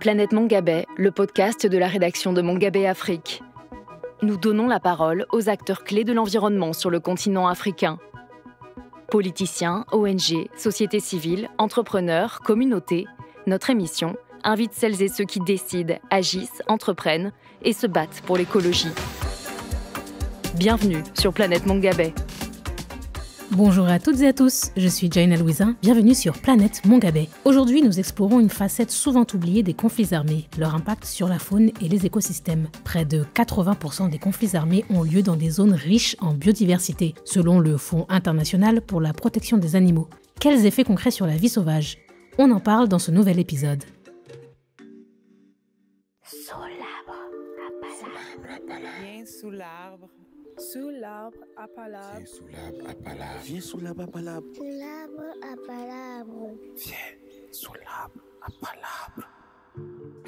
Planète Mongabay, le podcast de la rédaction de Mongabay Afrique. Nous donnons la parole aux acteurs clés de l'environnement sur le continent africain. Politiciens, ONG, sociétés civiles, entrepreneurs, communautés, notre émission invite celles et ceux qui décident, agissent, entreprennent et se battent pour l'écologie. Bienvenue sur Planète Mongabay. Bonjour à toutes et à tous, je suis Jaina Louisa, bienvenue sur Planète Mongabay. Aujourd'hui, nous explorons une facette souvent oubliée des conflits armés, leur impact sur la faune et les écosystèmes. Près de 80% des conflits armés ont lieu dans des zones riches en biodiversité, selon le Fonds international pour la protection des animaux. Quels effets concrets sur la vie sauvage ? On en parle dans ce nouvel épisode. Sous l'arbre à palabre. Viens sous l'arbre à palabre. Viens sous l'arbre à palabre. Sous l'arbre à palabre. Viens sous l'arbre à palabre.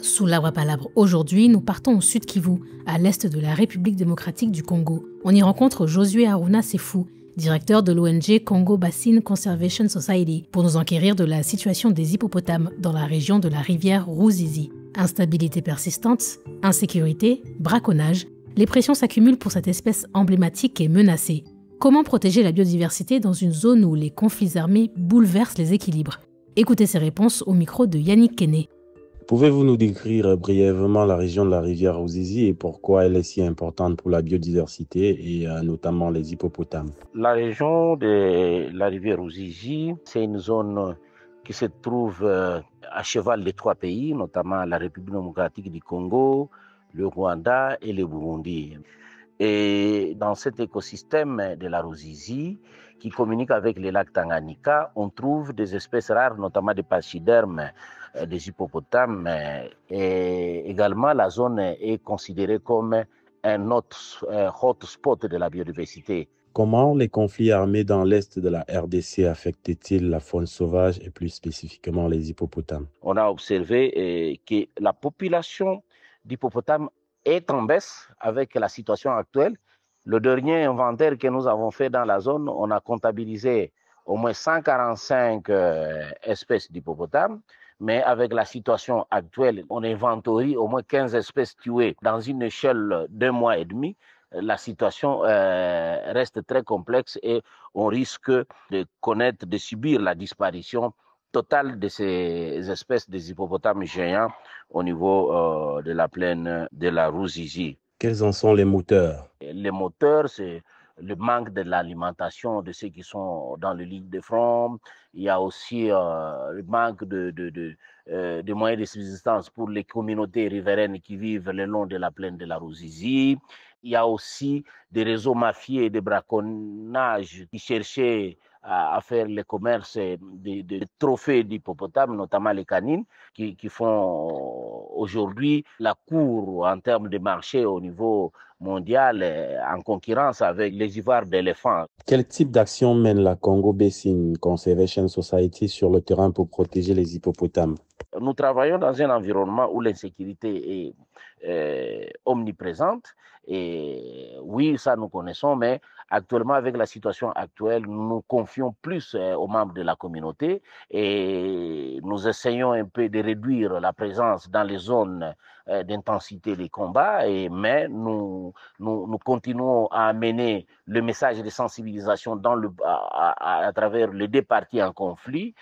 Sous l'arbre à palabre, aujourd'hui, nous partons au Sud Kivu, à l'est de la République démocratique du Congo. On y rencontre Josué Aruna Sefou, directeur de l'ONG Congo Basin Conservation Society, pour nous enquérir de la situation des hippopotames dans la région de la rivière Ruzizi. Instabilité persistante, insécurité, braconnage, les pressions s'accumulent pour cette espèce emblématique et menacée. Comment protéger la biodiversité dans une zone où les conflits armés bouleversent les équilibres ? Écoutez ces réponses au micro de Yannick Kene. Pouvez-vous nous décrire brièvement la région de la rivière Ruzizi et pourquoi elle est si importante pour la biodiversité et notamment les hippopotames ? La région de la rivière Ruzizi, c'est une zone qui se trouve à cheval des trois pays, notamment la République démocratique du Congo, le Rwanda et le Burundi. Et dans cet écosystème de la Ruzizi, qui communique avec les lacs Tanganyika, on trouve des espèces rares, notamment des pachydermes, des hippopotames. Et également, la zone est considérée comme un hotspot de la biodiversité. Comment les conflits armés dans l'est de la RDC affectent-ils la faune sauvage et plus spécifiquement les hippopotames ? On a observé que la population d'hippopotames est en baisse avec la situation actuelle. Le dernier inventaire que nous avons fait dans la zone, on a comptabilisé au moins 145 espèces d'hippopotames, mais avec la situation actuelle, on inventorie au moins 15 espèces tuées dans une échelle d'1 mois et demi. La situation reste très complexe et on risque de subir la disparition totale de ces espèces des hippopotames géants au niveau de la plaine de la Ruzizi. Quels en sont les moteurs ? Les moteurs, c'est le manque de l'alimentation de ceux qui sont dans le ligne de front. Il y a aussi le manque de moyens de subsistance pour les communautés riveraines qui vivent le long de la plaine de la Ruzizi. Il y a aussi des réseaux mafieux de braconnage qui cherchaient à faire le commerce de trophées d'hippopotames, notamment les canines, qui font aujourd'hui la cour en termes de marché au niveau mondial en concurrence avec les ivoires d'éléphants. Quel type d'action mène la Congo Basin Conservation Society sur le terrain pour protéger les hippopotames ? Nous travaillons dans un environnement où l'insécurité est omniprésente. Et oui, ça nous connaissons, mais actuellement, avec la situation actuelle, nous nous confions plus aux membres de la communauté et nous essayons un peu de réduire la présence dans les zones d'intensité des combats, mais nous continuons à amener le message de sensibilisation à travers les deux parties en conflit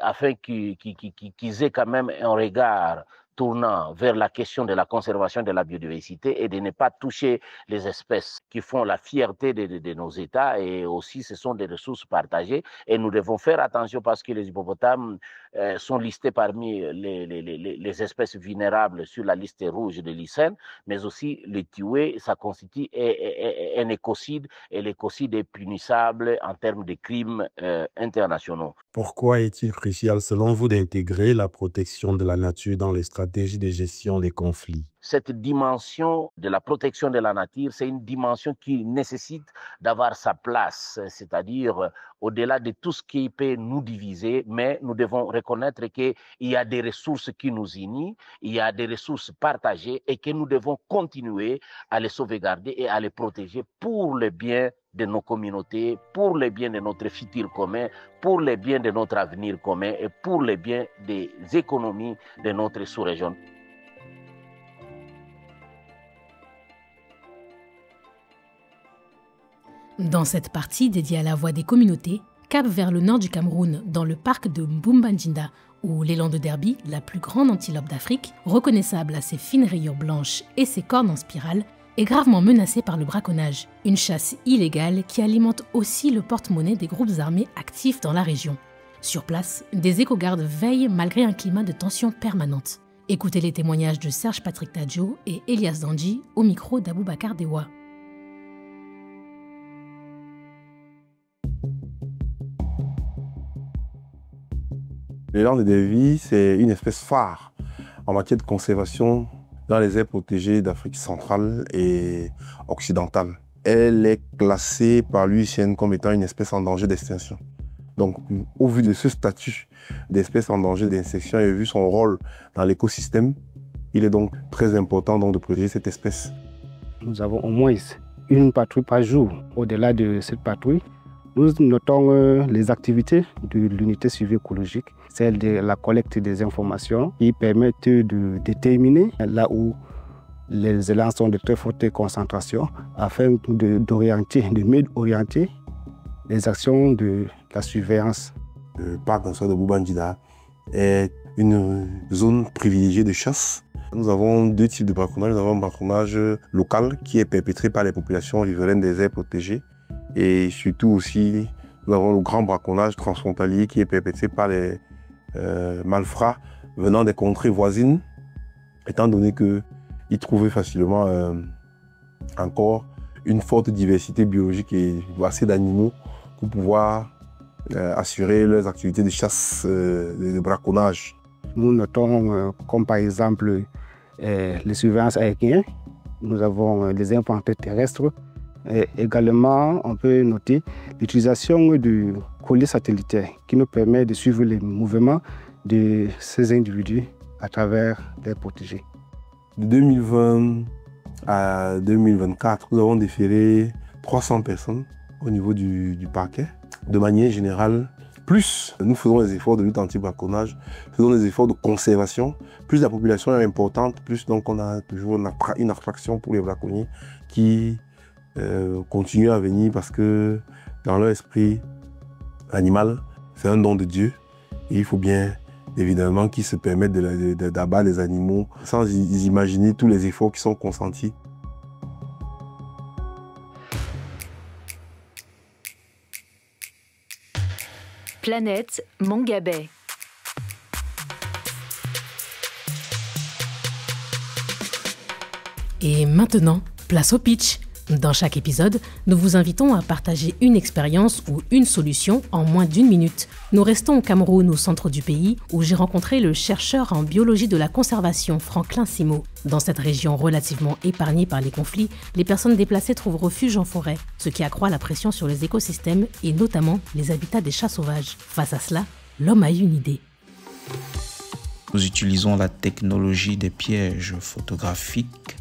afin qu'ils aient quand même un regard tournant vers la question de la conservation de la biodiversité et de ne pas toucher les espèces qui font la fierté de nos États, et aussi ce sont des ressources partagées et nous devons faire attention parce que les hippopotames sont listés parmi les espèces vulnérables sur la liste rouge de l'ICEN, mais aussi les tuer, ça constitue un écocide et l'écocide est punissable en termes de crimes internationaux. Pourquoi est-il crucial selon vous d'intégrer la protection de la nature dans les stratégies de gestion des conflits ? Cette dimension de la protection de la nature, c'est une dimension qui nécessite d'avoir sa place, c'est-à-dire au-delà de tout ce qui peut nous diviser, mais nous devons reconnaître qu'il y a des ressources qui nous unissent, il y a des ressources partagées et que nous devons continuer à les sauvegarder et à les protéger pour le bien de nos communautés, pour le bien de notre futur commun, pour le bien de notre avenir commun et pour le bien des économies de notre sous-région. Dans cette partie dédiée à la voix des communautés, cap vers le nord du Cameroun, dans le parc de Mbumbanjinda, où l'élan de Derby, la plus grande antilope d'Afrique, reconnaissable à ses fines rayures blanches et ses cornes en spirale, est gravement menacée par le braconnage, une chasse illégale qui alimente aussi le porte-monnaie des groupes armés actifs dans la région. Sur place, des éco-gardes veillent malgré un climat de tension permanente. Écoutez les témoignages de Serge Patrick Tadjo et Elias Danji au micro d'Aboubacar Dewa. L'élan de Derby, c'est une espèce phare en matière de conservation dans les aires protégées d'Afrique centrale et occidentale. Elle est classée par l'UICN comme étant une espèce en danger d'extinction. Donc, au vu de ce statut d'espèce en danger d'extinction et vu son rôle dans l'écosystème, il est donc très important donc de protéger cette espèce. Nous avons au moins une patrouille par jour. Au-delà de cette patrouille, nous notons les activités de l'unité suivi écologique, celle de la collecte des informations qui permettent de déterminer là où les élans sont de très forte concentration afin d'orienter, de mieux orienter les actions de la surveillance. Le parc national de Mbumbanjinda est une zone privilégiée de chasse. Nous avons deux types de braconnage. Nous avons un braconnage local qui est perpétré par les populations riveraines des aires protégées. Et surtout aussi, nous avons le grand braconnage transfrontalier qui est perpétré par les malfrats venant des contrées voisines, étant donné qu'ils trouvaient facilement encore une forte diversité biologique et assez d'animaux pour pouvoir assurer leurs activités de chasse, de braconnage. Nous notons comme par exemple les surveillances aériennes, nous avons les inventaires terrestres. Et également, on peut noter l'utilisation du collier satellitaire qui nous permet de suivre les mouvements de ces individus à travers les protégés. De 2020 à 2024, nous avons déféré 300 personnes au niveau du parquet. De manière générale, plus nous faisons les efforts de lutte anti-braconnage, faisons des efforts de conservation, plus la population est importante, plus donc on a toujours une attraction pour les braconniers qui continuent à venir parce que dans leur esprit, l'animal, c'est un don de Dieu et il faut bien évidemment qu'ils se permettent d'abattre les animaux sans imaginer tous les efforts qui sont consentis. Planète Mongabay. Et maintenant, place au pitch. Dans chaque épisode, nous vous invitons à partager une expérience ou une solution en moins d'1 minute. Nous restons au Cameroun, au centre du pays, où j'ai rencontré le chercheur en biologie de la conservation Franklin Simo. Dans cette région relativement épargnée par les conflits, les personnes déplacées trouvent refuge en forêt, ce qui accroît la pression sur les écosystèmes et notamment les habitats des chats sauvages. Face à cela, l'homme a eu une idée. Nous utilisons la technologie des pièges photographiques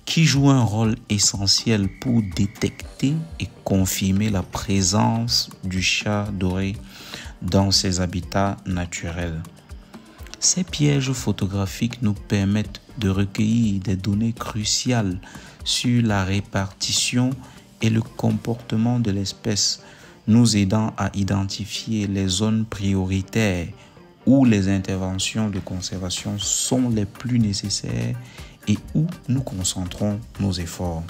qui joue un rôle essentiel pour détecter et confirmer la présence du chat doré dans ses habitats naturels. Ces pièges photographiques nous permettent de recueillir des données cruciales sur la répartition et le comportement de l'espèce, nous aidant à identifier les zones prioritaires où les interventions de conservation sont les plus nécessaires et où nous concentrons nos efforts.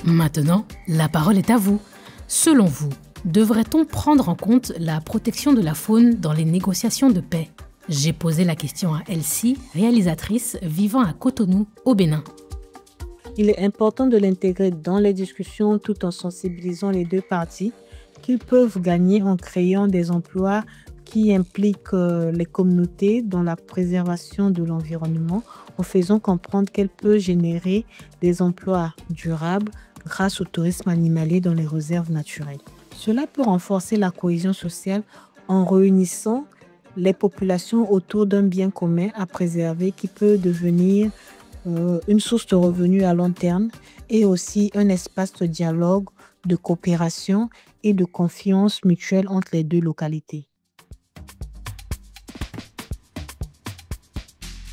Maintenant, la parole est à vous. Selon vous, devrait-on prendre en compte la protection de la faune dans les négociations de paix ? J'ai posé la question à Elsie, réalisatrice vivant à Cotonou, au Bénin. Il est important de l'intégrer dans les discussions tout en sensibilisant les deux parties qu'ils peuvent gagner en créant des emplois qui impliquent les communautés dans la préservation de l'environnement, en faisant comprendre qu'elle peut générer des emplois durables grâce au tourisme animalier dans les réserves naturelles. Cela peut renforcer la cohésion sociale en réunissant les populations autour d'un bien commun à préserver qui peut devenir une source de revenus à long terme et aussi un espace de dialogue de coopération et de confiance mutuelle entre les deux localités.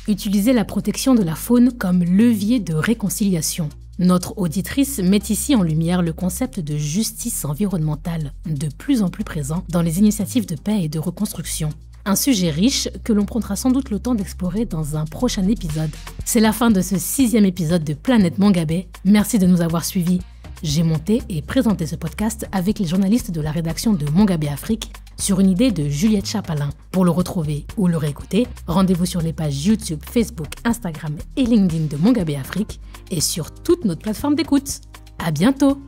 Utiliser la protection de la faune comme levier de réconciliation. Notre auditrice met ici en lumière le concept de justice environnementale, de plus en plus présent dans les initiatives de paix et de reconstruction. Un sujet riche que l'on prendra sans doute le temps d'explorer dans un prochain épisode. C'est la fin de ce 6e épisode de Planète Mongabé. Merci de nous avoir suivis. J'ai monté et présenté ce podcast avec les journalistes de la rédaction de Mongabé Afrique sur une idée de Juliette Chapalin. Pour le retrouver ou le réécouter, rendez-vous sur les pages YouTube, Facebook, Instagram et LinkedIn de Mongabé Afrique et sur toutes nos plateformes d'écoute. À bientôt!